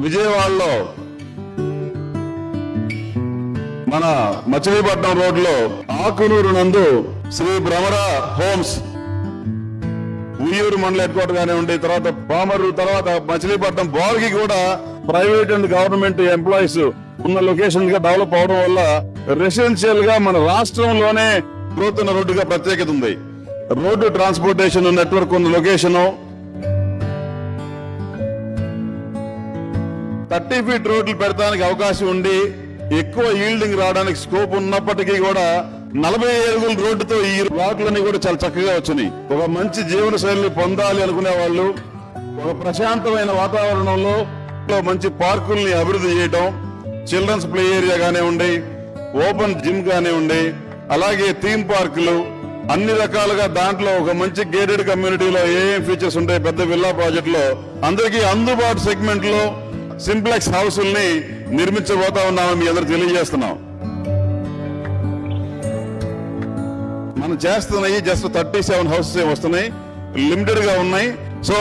విజయవాడలో మన మచిలీపట్నం రోడ్లో ఆకునూరు నందు శ్రీ భ్రమర హోమ్స్ ఉయ్యూరు మండల హెడ్ క్వార్టర్ గానే ఉండి తర్వాత పామరు తర్వాత మచిలీపట్నం బాల్కి కూడా ప్రైవేట్ అండ్ గవర్నమెంట్ ఎంప్లాయీస్ ఉన్న లొకేషన్ గా డెవలప్ అవడం వల్ల రెసిడెన్షియల్ గా మన రాష్ట్రంలోనే గ్రోత్ ఉన్న రోడ్డుగా ప్రత్యేకత ఉంది. రోడ్డు ట్రాన్స్పోర్టేషన్ నెట్వర్క్ ఉన్న లొకేషన్ 30 ఫీట్ రోడ్లు పెడతానికి అవకాశం ఉండి ఎక్కువ ఈల్డింగ్ రావడానికి స్కోప్ ఉన్నప్పటికీ కూడా 40 అడుగుల రోడ్డుతో ఈ వాకులన్నీ కూడా చాలా చక్కగా వచ్చినాయి. ఒక మంచి జీవన శైలిని పొందాలి అనుకునే వాళ్ళు ఒక ప్రశాంతమైన వాతావరణంలో మంచి పార్కుల్ని అభివృద్ధి చేయడం, చిల్డ్రన్స్ ప్లే ఏరియా కానివ్వండి, ఓపెన్ జిమ్ కానివ్వండి, అలాగే థీమ్ పార్కులు అన్ని రకాలుగా దాంట్లో ఒక మంచి గేటెడ్ కమ్యూనిటీలో ఏం ఫీచర్స్ ఉంటాయి పెద్ద విల్లా ప్రాజెక్ట్ లో అందరికీ అందుబాటు సెగ్మెంట్ లో సింప్లెక్స్ హౌసుల్ని నిర్మించబోతా ఉన్నామని మీ అందరికి తెలియజేస్తున్నాం. మనం చేస్తున్నాయి జస్ట్ 37 హౌసెస్ వస్తున్నాయి, లిమిటెడ్ గా ఉన్నాయి. సో